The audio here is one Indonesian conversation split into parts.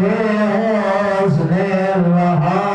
بحسن الخاتمة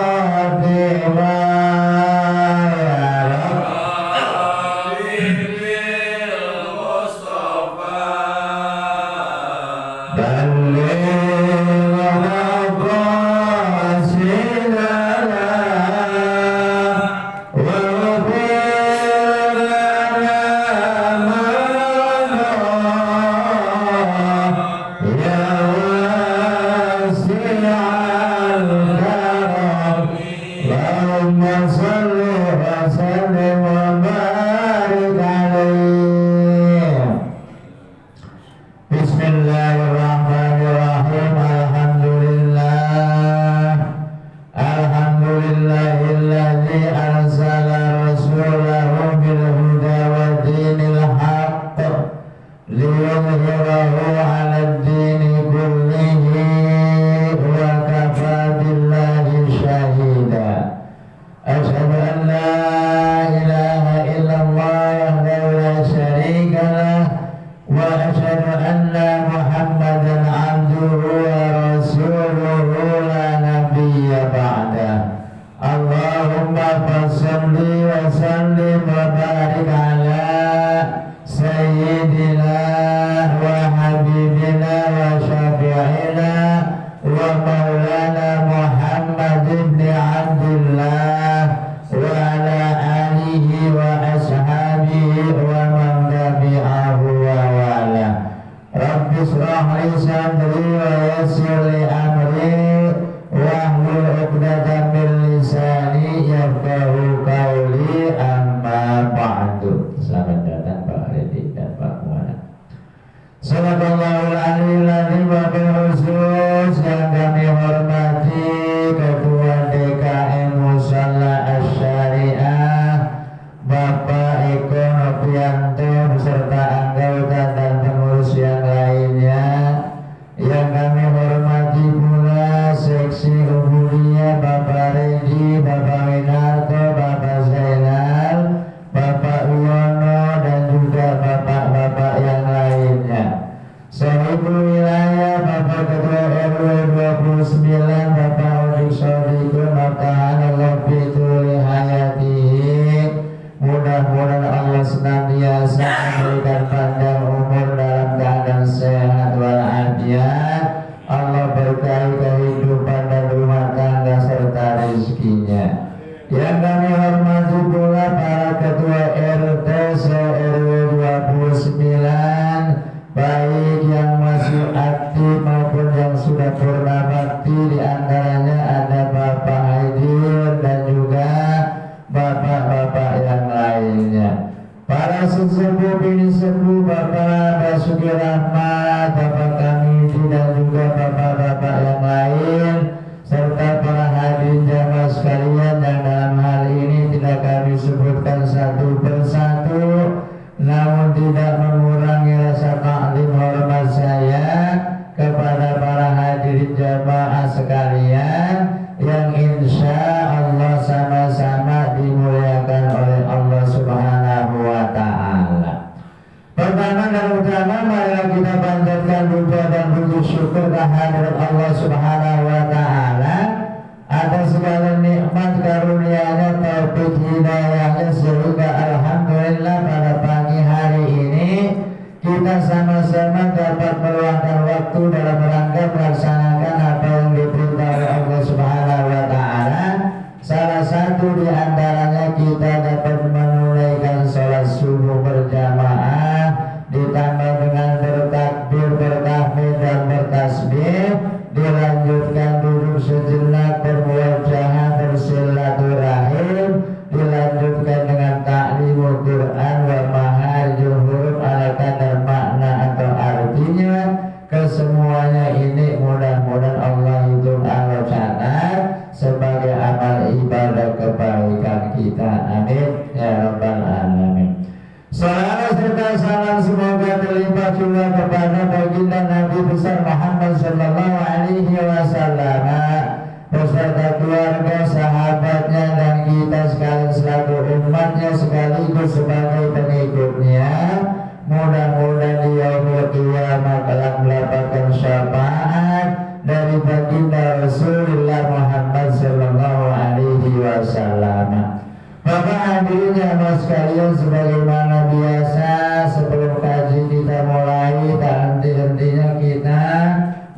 Mudah-mudahan di yaumil qiyamah kelak mendapatkan syafaat dari bagi baginda Rasulullah Muhammad sallallahu alaihi wasallam. Bapak hadirin jamaah sekalian, sebagaimana biasa sebelum kaji kita mulai, tak henti-hentinya kita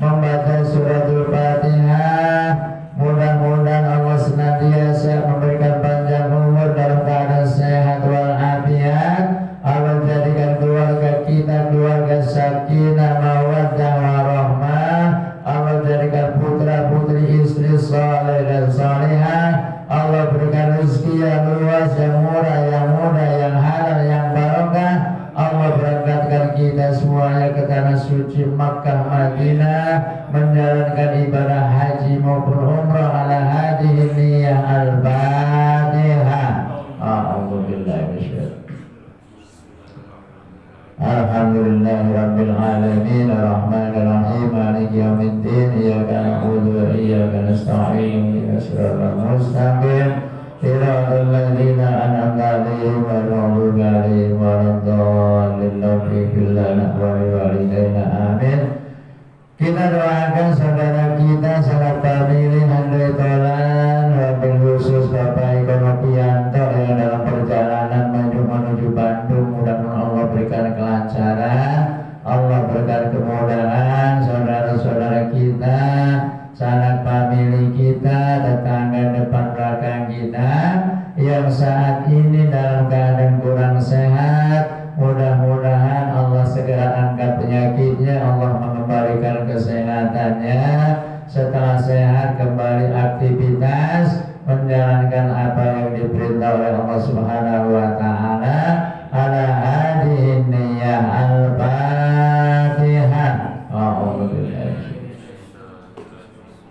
membaca suratul Fatihah. Mudah-mudahan Allah senantiasa memberikan panjang umur dalam keadaan sehat walafiat. Allah jadikan keluarga kita keluarga sakinah mawaddah warahmah. Allah jadikan putra putri istri saleh dan salihah. Allah berikan rezeki yang luas, yang murah, yang mudah, yang halal, yang barokah. Allah berangkatkan kita semuanya ke tanah suci Makkah Madinah, menjalankan ibadah haji maupun umrah ala hadhihi niyyah al-Fatihah. A'udzubillahi minasyaitonir Alhamdulillahi Rabbil Alamin Ar-Rahmanir Rahim Maliki Yawmiddin Iyyaka na'budu wa iyyaka nasta'in Ihdinas siratal mustaqim Siratal ladzina an'amta 'alaihim ghairil maghdubi 'alaihim waladdallin Amin. Kita doakan saudara kita sangat pamilih Handai Tolan, wabil khusus Bapak Eko Nopianto yang dalam perjalanan menuju Bandung. Mudah-mudahan Allah berikan kelancaran, Allah berikan kemudahan. Saudara-saudara kita, sanak pamilih kita, tetangga depan belakang kita yang saat ini dalam keadaan kurang sehat, mudah-mudahan Allah segera angkat penyakitnya, Allah mengembalikan kesehatannya. Setelah sehat kembali aktivitas, menjalankan apa yang diperintah oleh Allah Subhanahu wa taala. Ala hadhihi niyyah al-Fatihah.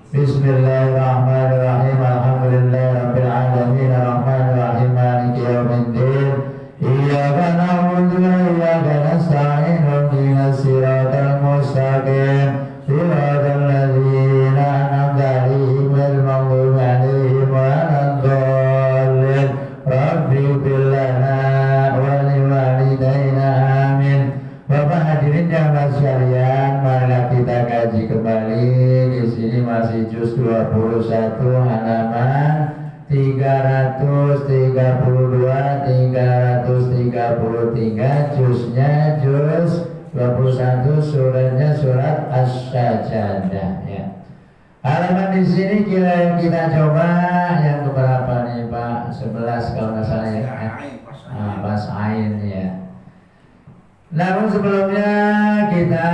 Bismillahirrahmanirrahim. Alhamdulillahirabbil alamin arrahmanir rahim maliki yaumiddin. Iyyaka na'budu wa iyyaka nasta'in ihdinas siratal mustaqim siratal ladzina an'amta 'alaihim ghairil maghdubi 'alaihim waladdallin. Rabbi ighfir lana wa liwalidayna amin. Bapak hadirin jamaah sekalian, marilah kita kaji kembali. Di sini masih juz 21 halaman 332, 333, juznya juz 21, suratnya surat As-Sajdah ya. Halaman di sini kita coba yang keberapa nih Pak? 11 kalau nggak salah ya. Pas ain ya. Namun sebelumnya kita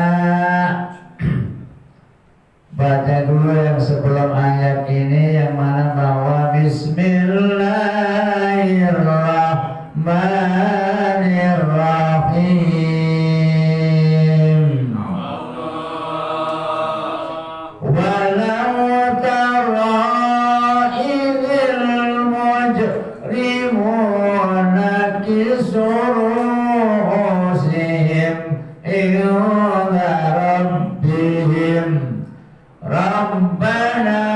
baca dulu yang sebelum ayat ini, yang mana bahwa Bismillahirrahmanirrahim. Walau tara idhil mujrimuna kisru Rabbana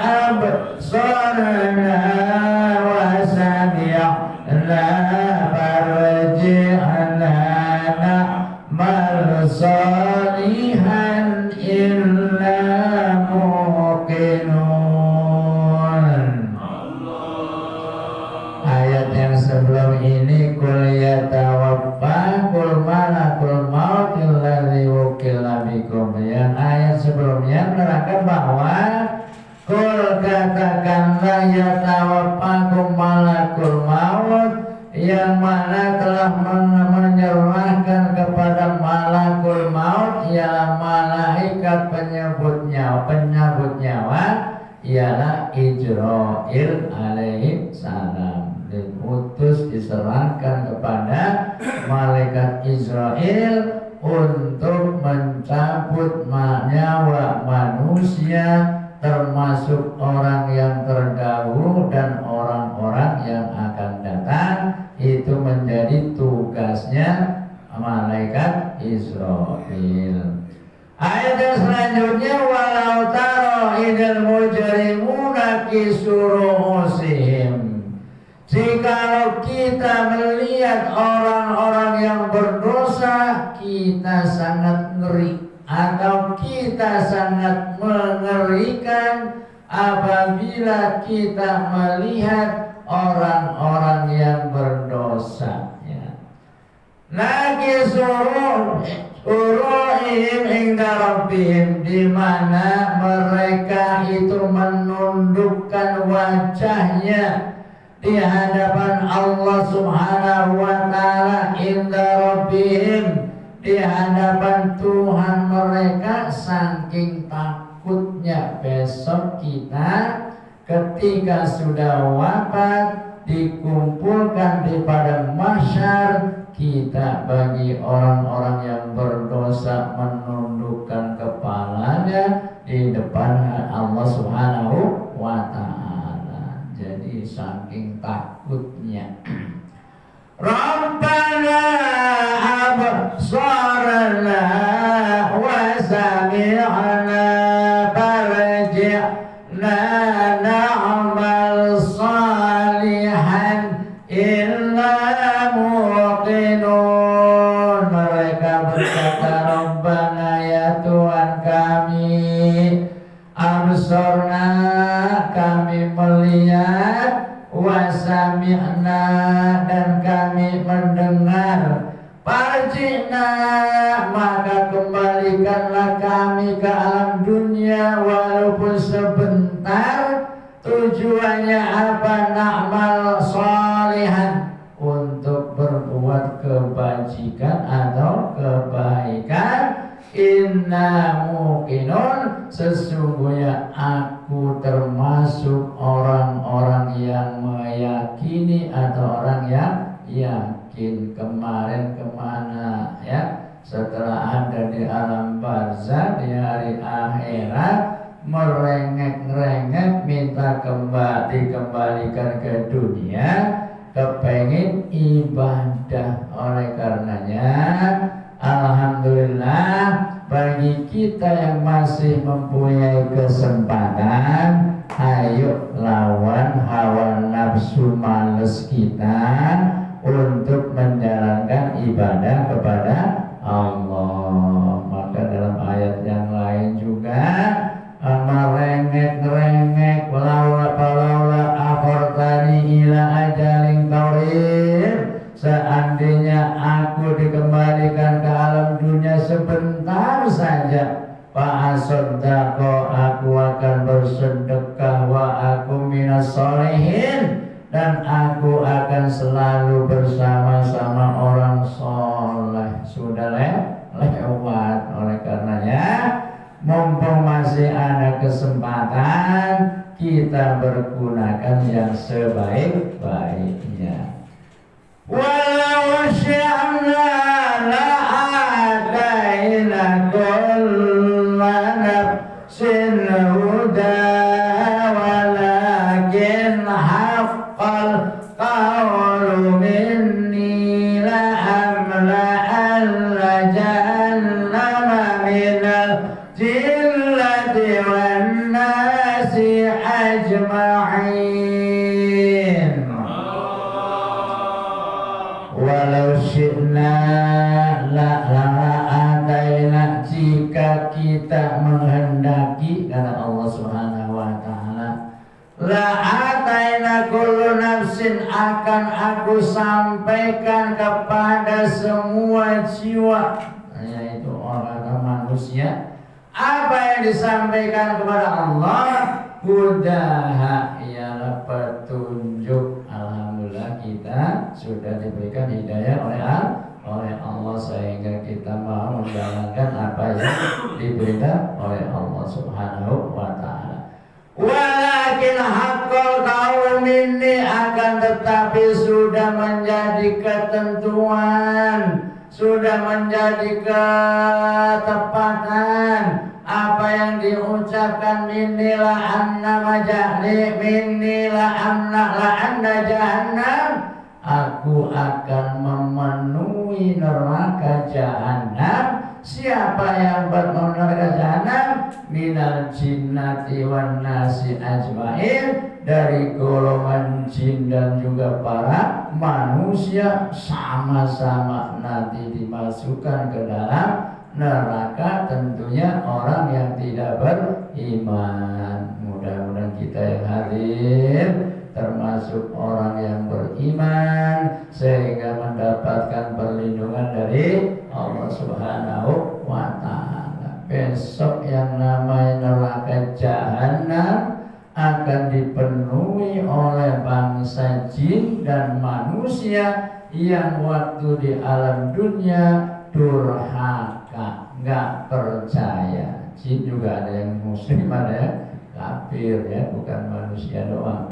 absarna wa sami'na farji'na na'mal salihan illa muqinun. Ayat yang sebelum ini kul yatawaffa kul malakul maut alladzi wukila bikum. Yang ayat sebelumnya menerangkan bahwa kul katakanlah yatawaffakum malakul maut, yang mana telah menyerahkan kepada malakul maut ialah malaikat penyebut nyawa ialah Ijrail alaihi salam. Diutus diserahkan kepada malaikat Israel untuk mencabut nyawa manusia, termasuk orang yang terdahulu dan orang-orang yang akan datang. Itu menjadi tugasnya malaikat Israel. Ayat yang selanjutnya, walau taro idil mujrimuna kisuruhusihim. Jikalau kita melihat orang-orang yang berdosa, kita sangat ngeri atau kita sangat mengerikan apabila kita melihat orang-orang yang berdosa, ya. Lagi suruhim inda rabbihim, di mana mereka itu menundukkan wajahnya di hadapan Allah Subhanahu wa taala, inda rabbihim, di hadapan Tuhan mereka, saking takutnya besok kita ketika sudah wafat dikumpulkan di padang mahsyar, kita bagi orang-orang yang berdosa menundukkan kepalanya di depan Allah Subhanahu wa taala. Jadi saking takutnya. Rabbana absarna wa sami'na farji'na na'mal salihan inna muqinun. Mereka berkata, Rabbana, ya Tuhan kami, absarna, kami melihat, wasami'na, dan kami mendengar, farji'na, maka kembalikanlah kami ke alam dunia walaupun sebentar. Tujuannya apa? Na'mal sholihan, untuk berbuat kebajikan atau kebaikan. Inna muqinun, sesungguhnya aku termasuk orang-orang yang meyakini atau orang yang yakin. Kemarin kemana, ya? Setelah ada di alam barzah, di hari akhirat, merengek-rengek minta dikembalikan ke dunia, kepengin ibadah. Oleh karenanya, alhamdulillah bagi kita yang masih mempunyai kesempatan, ayo lawan hawa nafsu males kita untuk menjalankan ibadah kepada Allah. Maka dalam ayat yang lain juga, merengek-rengek, laula akhartani ila ajalin qarib, seandainya aku dikembalikan ke alam dunia sebentar saja, fa'asaddaqo, aku akan bersedekah, wa aku minas sholihin, dan aku akan selalu bersama-sama orang soleh. Sudah lewat. Oleh karenanya, mumpung masih ada kesempatan, kita bergunakan yang sebaik-baiknya. Walau syi'na la'ataina kulla nafsin hudaha, walakin haqqal qawlu minni la'amla'anna jahannama minal jinnati wan nasi ajma'in. Walau syi'na la'ataina, jika kita menghendaki, kata Allah Subhanahu wa taala, la'ataina kullu nafsin, akan aku sampaikan kepada semua jiwa, yaitu orang manusia, apa yang disampaikan kepada Allah, hudaha, ialah petunjuk. Alhamdulillah kita sudah diberikan hidayah oleh Allah, sehingga kita mau menjalankan apa yang diberitakan oleh Allah Subhanahu wa taala. Walakin haqqal qaul minni, akan tetapi sudah menjadi ketentuan, sudah menjadi ketepatan apa yang diucapkan, minni la'anna jahannam, aku akan memenuhi neraka jahanam. Siapa yang bermenuhi neraka jahanam? Minal jinnati wan nasi ajmain, dari golongan jin dan juga para manusia, sama-sama nanti dimasukkan ke dalam neraka tentunya orang yang tidak beriman. Mudah-mudahan kita yang hadir termasuk orang yang beriman sehingga mendapatkan perlindungan dari Allah Subhanahu wa Ta'ala. Besok yang namanya neraka jahanam akan dipenuhi oleh bangsa jin dan manusia yang waktu di alam dunia durhaka, nggak percaya. Jin juga ada yang muslim, ada yang kafir ya, bukan manusia doang.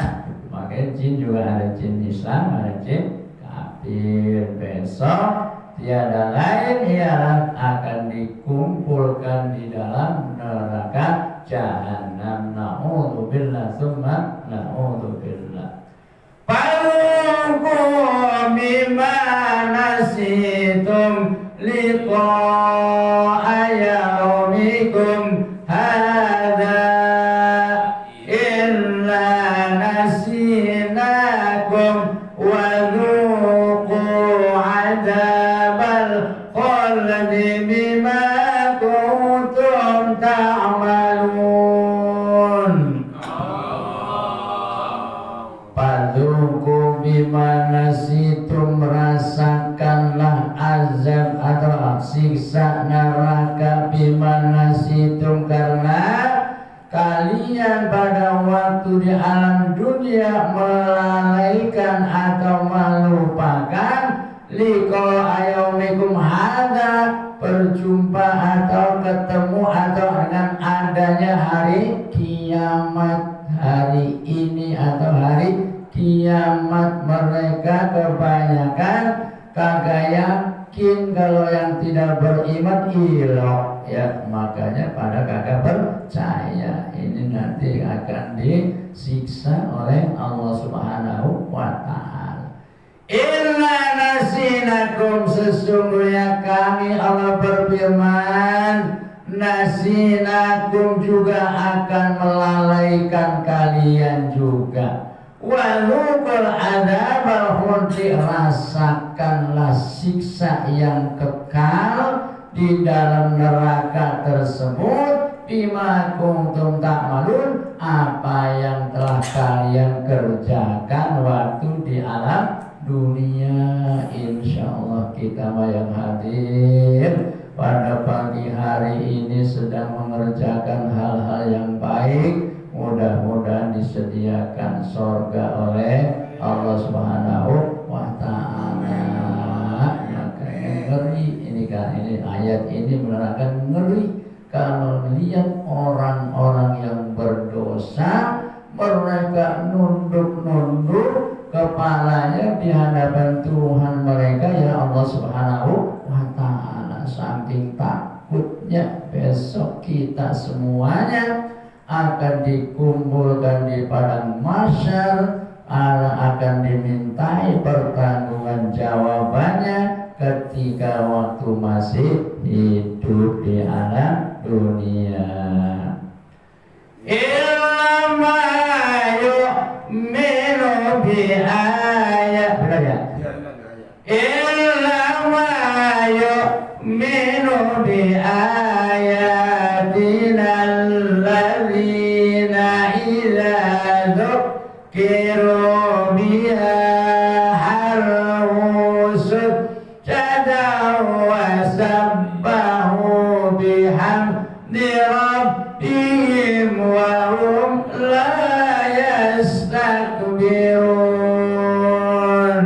Makanya jin juga ada jin Islam, ada jin kafir. Besok tiada lain ialah akan dikumpulkan di dalam neraka jahanam. Na'udzubillah tsumma na'udzubillah. Falukum bima nasitum liqa'a yaumikum hadza inna nasinakum wa dhuqu 'adzabal khuldi bima kuntum ta'malun. Padzuku bima nasitum, rasakanlah azab atau siksa neraka bima nasitum karena kalian pada waktu di alam dunia melalaikan atau melupakan liqa yaumikum hadza, berjumpa atau ketemu atau dengan adanya hari kiamat. Hari ini atau hari kiamat mereka kebanyakan kagak yakin. Kalau yang tidak beriman ilok ya, makanya pada kagak percaya. Ini nanti akan disiksa oleh Allah Subhanahu wa Ta'ala. Inna nasinakum, sesungguhnya kami Allah berfirman, nasinakum juga akan melalaikan kalian juga. Walukul adzabal khuldi, rasakanlah siksa yang kekal di dalam neraka tersebut. Bima kuntum ta'malun, apa yang telah kalian kerjakan waktu di alam dunia. Insyaallah kita yang hadir pada pagi hari ini sedang mengerjakan hal-hal yang baik. Mudah-mudahan disediakan surga oleh Allah Subhanahu wa Ta'ala. Makanya ngeri ini kan, ini ayat ini menerangkan ngeri kalau lihat orang-orang yang berdosa, mereka nunduk-nunduk kepalanya di hadapan Tuhan mereka, ya Allah Subhanahu wa Ta'ala. Saking takutnya besok kita semuanya akan dikumpulkan di padang mahsyar, akan dimintai pertanggungan jawabannya ketika waktu masih hidup di alam dunia. Ilma yu'minu bi ayat, benar ya? Ilma yu'minu bi ayatina alladzina idza dzukiru biha harru sujada wa sabbahu bihamdi rabbihim wa hum la yastakbirun.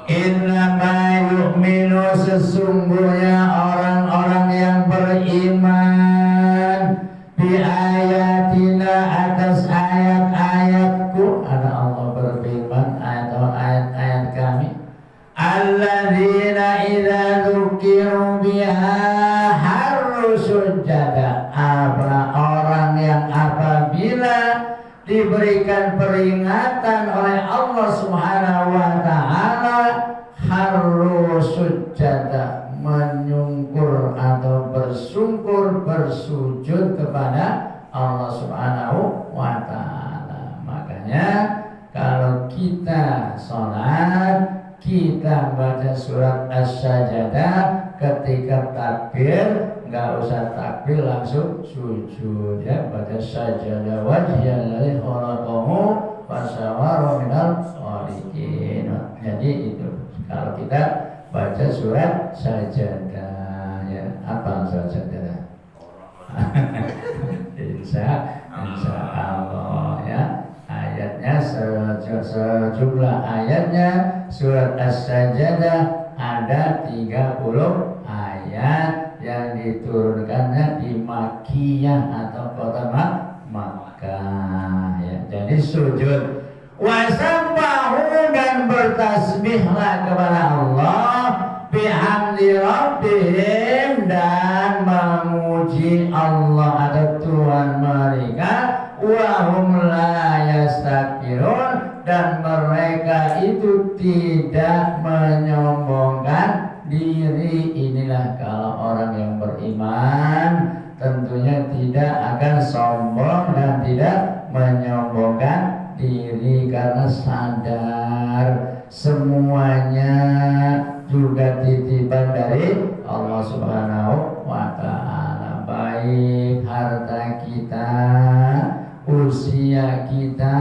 Innama yu'minu, sesungguhnya orang-orang yang beriman bi ayatina, atas ayat-ayatku. Ada Allah berfirman atau ayat-ayat kami, alladzina idza dzukiru biha harru sujada, apa orang yang apabila diberikan peringatan oleh Allah Subhanahu wa Ta'ala harru sujada, menyungkur atau bersungkur, bersujud kepada Allah Subhanahu wa Ta'ala. Makanya kalau kita sholat, kita kita baca surat As-Sajdah ketika takbir nggak usah takbir langsung sujud ya, baca sajadah wajhiyalladzi khalaqahu fasawara minal khaliqin. Jadi itu kalau kita baca surat Sajadah ya, apa surat Sajadah? Insya Allah ya, ayatnya sejumlah ayatnya surat As-Sajdah ada 30 ayat yang diturunkannya di Makkiyah atau kota Makkah ya. Jadi sujud wasabbahu dan bertasbihlah kepada Allah bihamdi rabbihim dan memuji Allah atau Tuhan mereka wahum la yastakbirun dan mereka itu tidak menyombongkan diri. Inilah kalau orang yang beriman tentunya tidak akan sombong dan tidak menyombongkan diri karena sadar semuanya juga titipan dari Allah Subhanahu wa ta'ala, baik harta kita, usia kita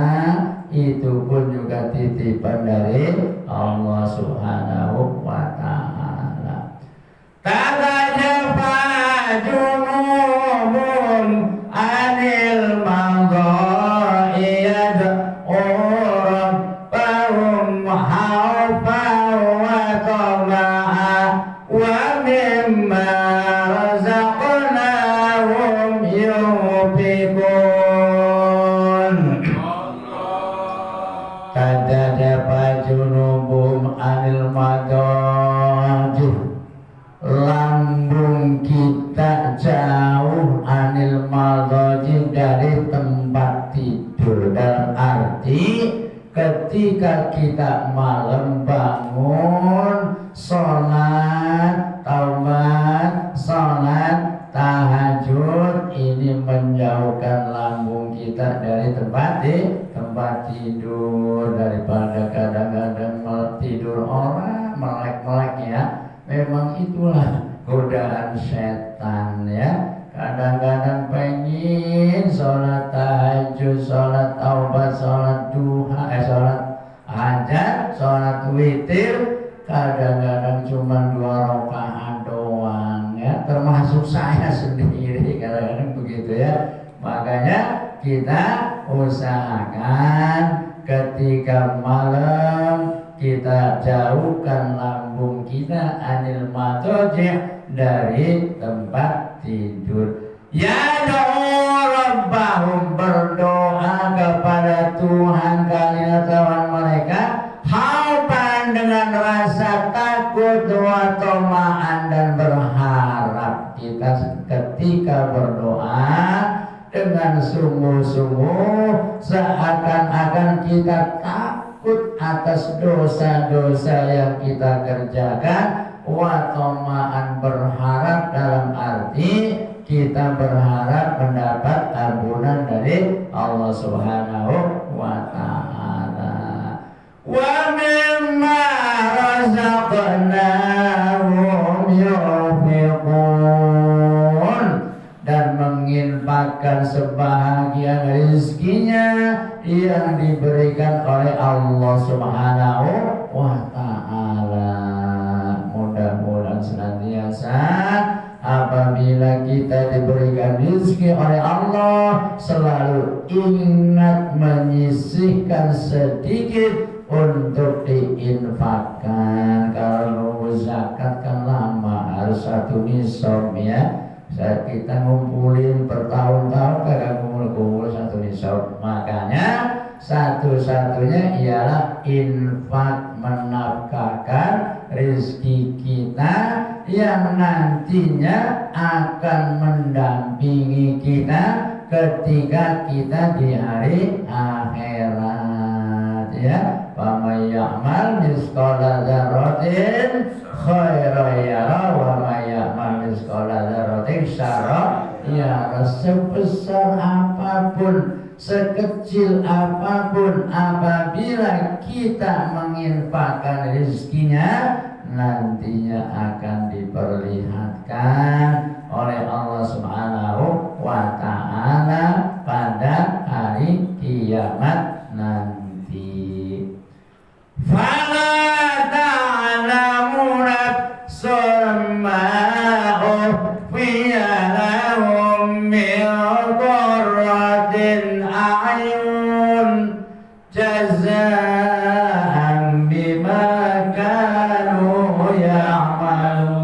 itu pun juga titipan dari Allah Subhanahu wa ta'ala. Tatajafa junubum anil madha'i rabbahum khawfan wa tama'a wa mimma razaqnahum yunfiqun. Tatajafa junubum anil madha'i, lambung kita jauh anil madhaji dari tempat tidur, dalam arti ketika kita malam bangun sholat taubat, sholat tahajud, ini menjauhkan lambung kita dari tempat tidur, daripada kadang-kadang tidur orang melek-melek ya. Memang itulah godaan setan ya. Kadang-kadang pengen sholat tahajud, sholat taubat, sholat duha, sholat hajat, sholat witir, kadang-kadang cuma 2 rakaat doang ya. Termasuk saya sendiri kadang-kadang begitu ya. Makanya kita usahakan ketika malam kita jauhkan lambung kita anil madhaji, dari tempat tidur. Ya rabbahum, berdoa kepada Tuhan kalian Tuhan mereka, khaufan dengan rasa takut, wa tama'an dan berharap. Kita ketika berdoa dengan sungguh-sungguh seakan-akan kita takut atas dosa-dosa yang kita kerjakan, wa tama'an berharap dalam arti kita berharap mendapat ampunan dari Allah Subhanahu wa ta'ala. Wa mimma razaqnahum yunfiqun, dan menginfakkan sebahagian rezekinya yang diberikan oleh Allah Subhanahu wa ta'ala. Mudah-mudahan senantiasa apabila kita diberikan rezeki oleh Allah selalu ingat menyisihkan sedikit untuk diinfakkan. Kalau nunggu zakat kan lama, harus 1 nisab ya. Saat kita ngumpulin bertahun-tahun kagak ngumpul 1 nisab. Makanya satu-satunya ialah infak, menafkahkan rezeki kita yang nantinya akan mendampingi kita ketika kita di hari akhirat ya. Faman ya'mal misqala dzarratin khairan yara wa may ya'mal misqala dzarratin syarran Ya, sebesar apapun, sekecil apapun, apabila kita menginfakkan rezekinya, nantinya akan diperlihatkan oleh Allah Subhanahu wa Ta'ala pada hari kiamat nanti. Fala ta'lamu nafsun ma ukhfiya lahum min qurratin a'yun jazaa'an bima kanu ya'malun.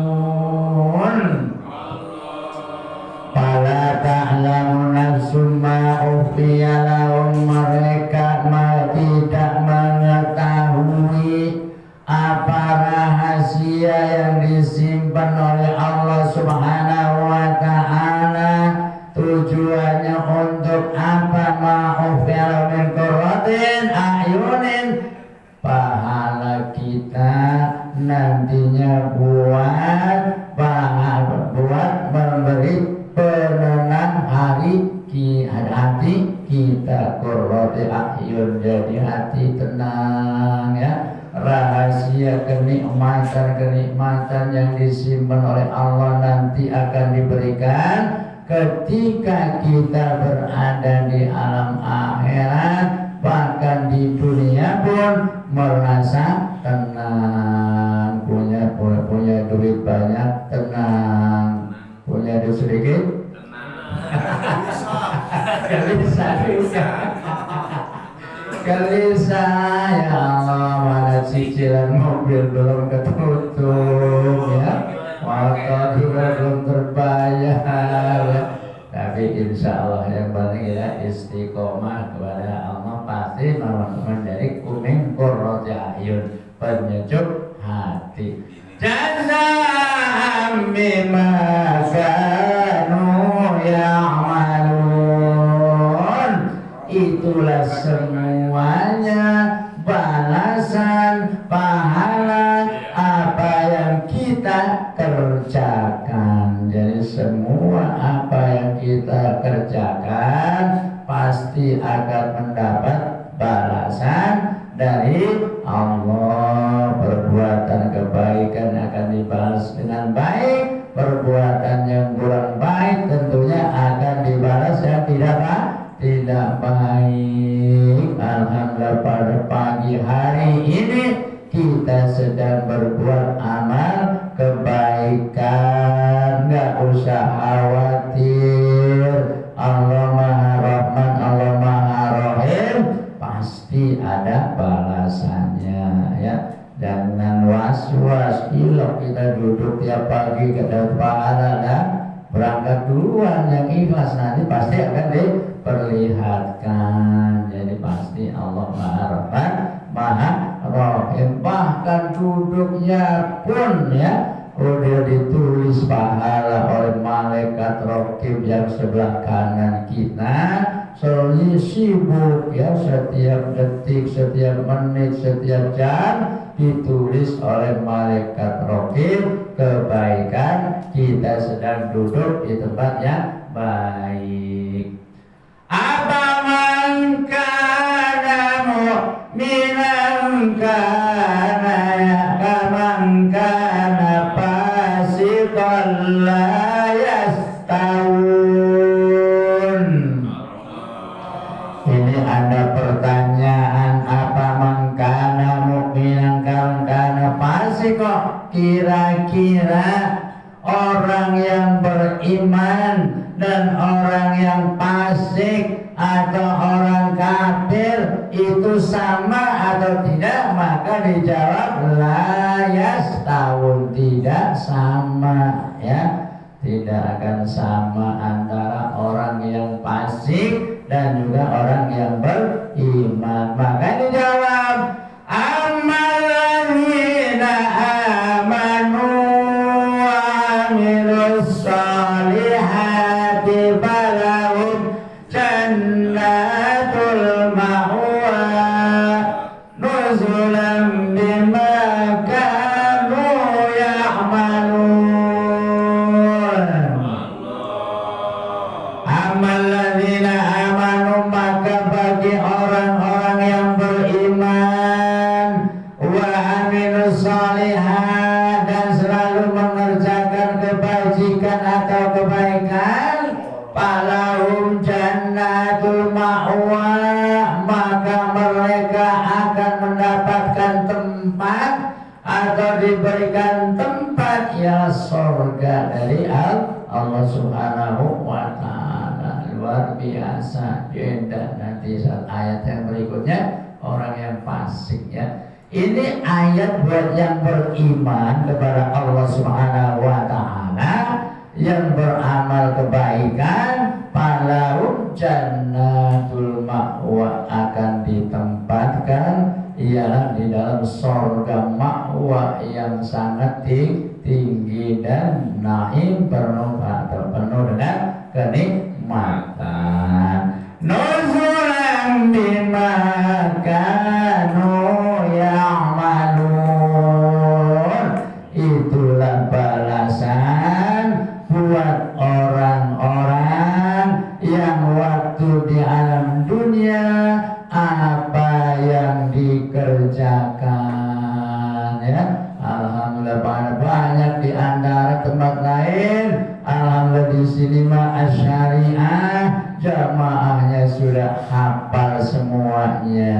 Fala ta'lamu nafsun ma ukhfiya lahum, mereka tidak mengetahui apa rahasia yang disimpan oleh Allah Subhanahu wa Ta'ala. Tujuannya untuk apa? Ma'ufiya min qurratin a'yunin, pahala kita nantinya buat memberi penenang hati kita. Qurrati a'yun, jadi hati tenang ya. Rahasia kenikmatan yang disimpan oleh Allah nanti akan diberikan ketika kita berada di alam akhirat, bahkan di dunia pun merasa tenang. Punya duit banyak tenang, punya duit sedikit gelisah ya Allah, mana cicilan mobil belum ketutup ya, motor juga belum terbayar ya. Tapi insya Allah yang paling ya istiqomah kepada Allah pasti menjadi kuning qurrati a'yun, penyejuk hati. Jazaa'an bima kanu ya'malun, itulah semuanya balasan pahala apa yang kita kerjakan. Jadi semua apa yang kita kerjakan pasti akan mendapat balasan dari Allah. Perbuatan kebaikan akan dibalas dengan baik, perbuatan yang kurang baik tentunya akan dibalas yang tidak baik. Alhamdulillah pada pagi hari ini kita sedang berbuat amal kebaikan, nggak usah khawatir. Allah Maha Rahman, Allah Maha Rahim, pasti ada balasannya ya. Jangan was-was, ilok kita duduk tiap pagi kita pahala dah berangkat duluan, yang ikhlas nanti pasti akan diperlihatkan. Jadi pasti Allah Maha Rahman, Maha Rahim. Bahkan duduknya pun ya udah ditulis pahala oleh malaikat Raqib yang sebelah kanan kita. Soalnya sibuk ya, setiap detik, setiap menit, setiap jam ditulis oleh malaikat Raqib kebaikan kita sedang duduk di tempat yang baik. Abaman kana mu'minan kana kaman kana fasiqan la yastawun. Ini ada pertanyaan, apa mangkana mu'minan kaman kana fasiqan, kira-kira orang yang beriman dan orang yang fasik atau orang kafir itu sama atau tidak? Maka dijawab la yastawun, tidak sama ya, tidak akan sama antara orang yang fasik dan juga orang yang beriman. Maka dijawab amalladzina amanu wa amilus solihati falahum jannatul ma'wa nuzulan bima kanu ya'malun. ammal ladzina amanu maka bagi orang-orang yang beriman wa amilus shalihat dan selalu mengerjakan kebajikan atau kebaikan, falahum jannatul ma'wa maka mereka akan mendapatkan tempat atau diberikan tempat ya surga dari Allah Subhanahu wa ta'ala. Luar biasa. Dan nanti saat ayat yang berikutnya orang yang fasik ya. Ini ayat buat yang beriman kepada Allah Subhanahu wa ta'ala, yang beramal kebaikan, falahum jannatul ma'wa akan ditempatkan ialah di dalam surga ma'wa yang sangat tinggi dan naim penuh dengan kenikmatan. Nuzulan bima kanu ya'malun, itulah balasan buat orang-orang yang waktu di alam dunia apa yang dikerjakan ya. Alhamdulillah banyak di antara tempat lain. Alhamdulillah di sini mah Asy-Syariah jamaahnya sudah hafal semuanya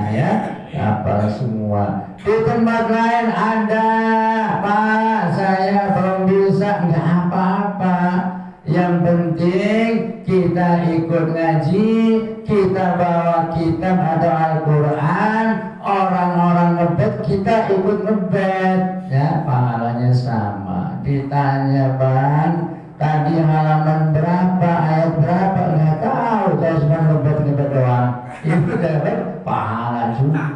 ya, hafal semua. Di tempat lain ada, Pak saya belum bisa, nggak apa-apa. Yang penting kita ikut ngaji, kita bawa kitab atau Al-Quran, orang-orang ngebet kita ikut ngebet ya, pahalanya sama. Ditanya Bang, tadi halaman berapa, ayat berapa, nggak tahu, saya cuma ngebet doang. Itu dapat pahala juga.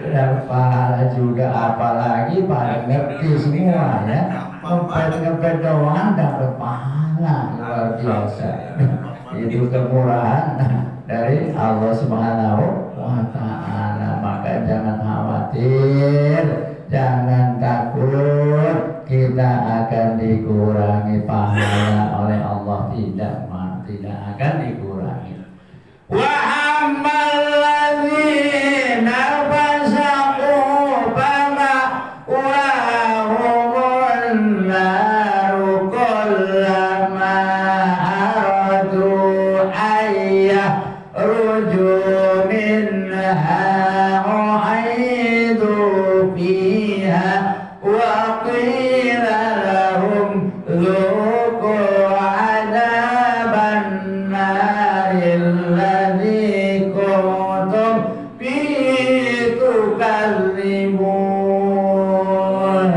Dan pahala juga, apalagi pada ngerti semua ya. Ngebet doang dapat pahala, luar biasa. Itu kemurahan dari Allah Subhanahu wa ta'ala. Maka jangan khawatir, jangan takut, kita akan dikurangi pahala oleh Allah. Tidak akan dikurangi. Wa ammal ladzina fasaqu fama wa humun naru kullama aradu ayyah ruju minha u'idu fiha wa qila lahum dhuqu adaban naril ladzi kuntum bihi tukadzimun.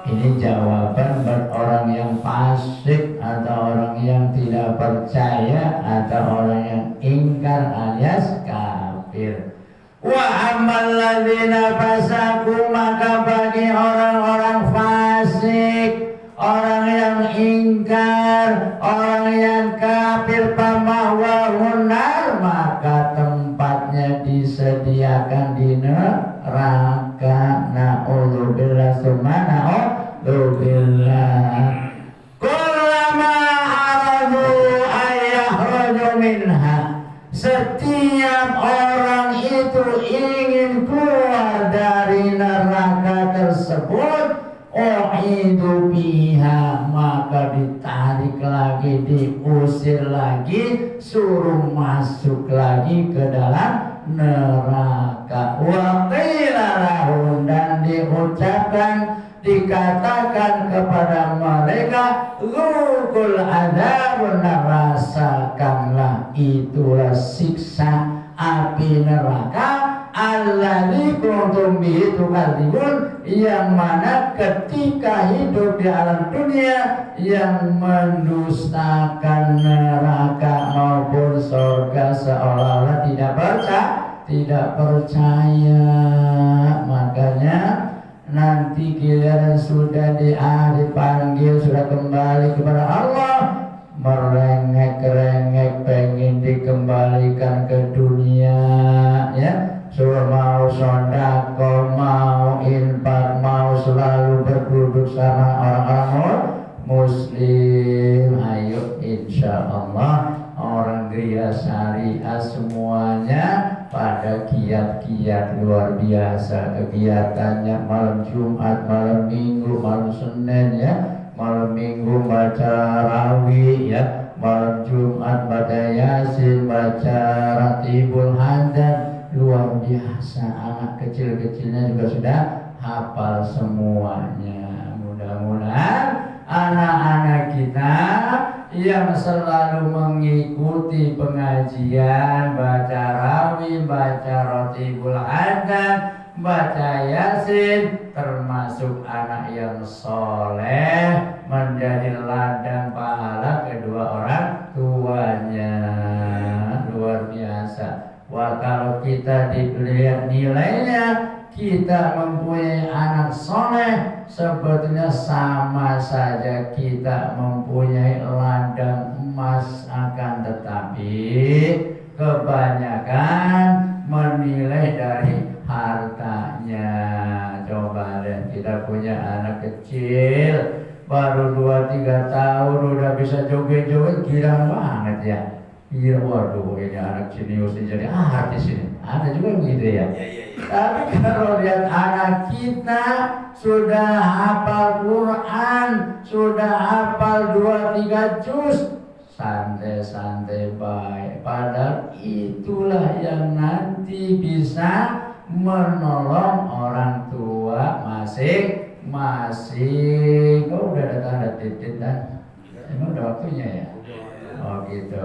Ini jawaban buat orang yang fasik atau orang yang tidak percaya atau orang yang ingkar alias kafir. Wa ammal ladzina fasaku maka bagi orang-orang fasik, orang yang ingkar, orang yang kafir, pamahwahun nar maka tempatnya disediakan di neraka. Na'udzubillah summa na'udzubillah. Kullama aradu ayyahruju minha, setiap orang itu ingin keluar dari neraka tersebut, u'idu biha maka ditarik lagi, diusir lagi, suruh masuk lagi ke dalam neraka. Wa qila lahum dan diucapkan, dikatakan kepada mereka, dzukul adzab, rasakanlah itulah siksa api neraka, alladzi kuntum bihi tukadzibun, yang mana ketika hidup di alam dunia yang mendustakan neraka maupun surga seolah-olah tidak percaya. Makanya nanti giliran sudah dipanggil, sudah kembali kepada Allah, merengek-rengek pengen dikembalikan ke dunia ya. Suruh mau sodako, mau infak, mau selalu berduduk sama orang-orang muslim. Ayo insyaallah orang Gria Syariah semuanya pada kiat-kiat luar biasa. Kegiatannya malam Jumat, malam Minggu, malam Senin ya. Malam Minggu baca Rawi ya, malam Jumat baca Yasin, baca Ratibul Hadan. Luar biasa, anak kecil-kecilnya juga sudah hafal semuanya. Mudah-mudahan anak-anak kita yang selalu mengikuti pengajian, baca Rawi, baca Ratibul Hadan, baca Yasin, termasuk anak yang soleh, menjadi ladang pahala kedua orang tuanya. Luar biasa. Wah, kalau kita dilihat nilainya, kita mempunyai anak soleh, sebetulnya sama saja kita mempunyai ladang emas. Akan tetapi kebanyakan menilai dari hartanya. Coba deh, kita punya anak kecil baru 2-3 tahun udah bisa joget-joget, gila banget ya. Iya, waduh, ini anak jenius ini jadi artis ini. Ada juga begitu ya. Tapi kalau lihat anak kita sudah hafal Quran, sudah hafal 2-3 juz, santai-santai baik. Padahal itulah yang nanti bisa menolong orang tua masing-masing. Oh, udah ada tanda titik dan emang udah waktunya ya. Oh gitu.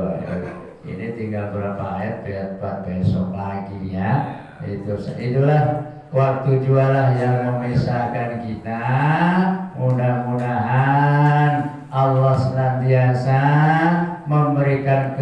Ini tinggal berapa ayat buat besok lagi ya. Itulah waktu jualah yang memisahkan kita. Mudah-mudahan Allah senantiasa memberikan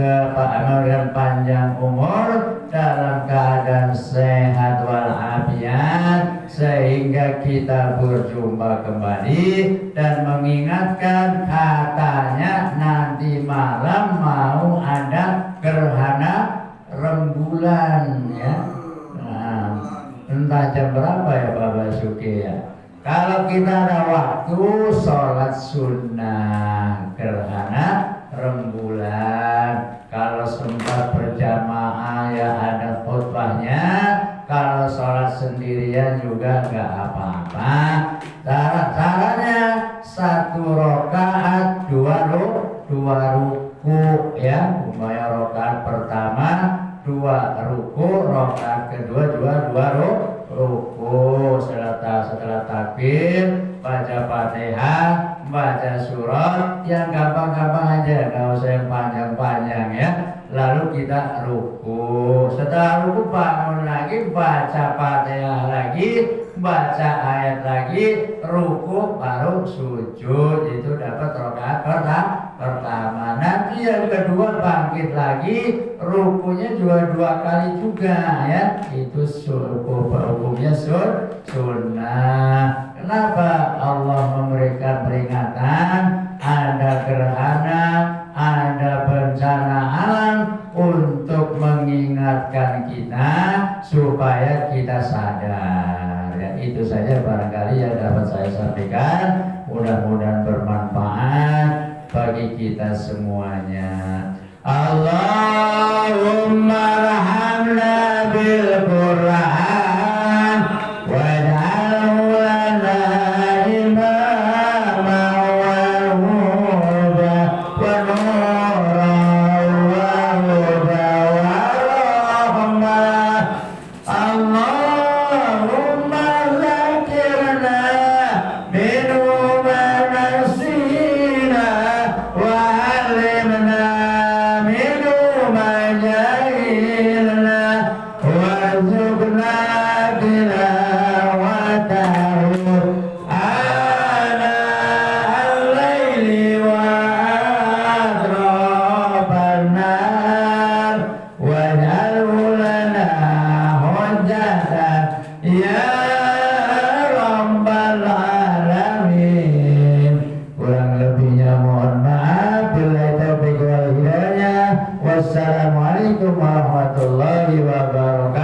panjang umur dalam keadaan sehat walafiat, sehingga kita berjumpa kembali dan mengingatkan katanya nanti malam mau ada gerhana rembulan ya. Nah, entah jam berapa ya Pak Basuki ya. Kalau kita ada waktu sholat sunnah gerhana rembulan. Kalau sempat berjamaah ya ada khutbahnya. Kalau sholat sendirian juga gak apa-apa. Caranya 1 rakaat 2 ruku ya. Umpamanya rakaat pertama 2 ruku, rakaat kedua 2 ruku. Setelah takbir baca Fatihah, baca surat yang gampang-gampang aja, gak usah yang panjang-panjang ya. Lalu kita ruku. Setelah ruku bangun lagi, baca Fatihah lagi, baca ayat lagi, ruku baru sujud. Itu dapat rakaat pertama. Nanti yang kedua bangkit lagi, rukunya juga 2 kali juga ya. Itu hukumnya sunnah. Kenapa Allah memberikan peringatan? Ada gerhana, ada bencana alam untuk mengingatkan kita supaya kita sadar. Ya, itu saja barangkali yang dapat saya sampaikan. Mudah-mudahan bermanfaat bagi kita semuanya. Allahumma rahamna bil Qur'an waj'alhu lana imaman wa hudan wa nuran wa hudan wa rahmah. Allahumma zakirna minhu ma nasina wa alimna minhu ma jahilna warzuqna tilawatahu ana al-laili wa atrafan nar waj'alhu lana hujjatan ya rabbal alamin. Kurang lebihnya mohon maaf. Billahi taufiq wal hidayah. Wassalamualaikum warahmatullahi wabarakatuh.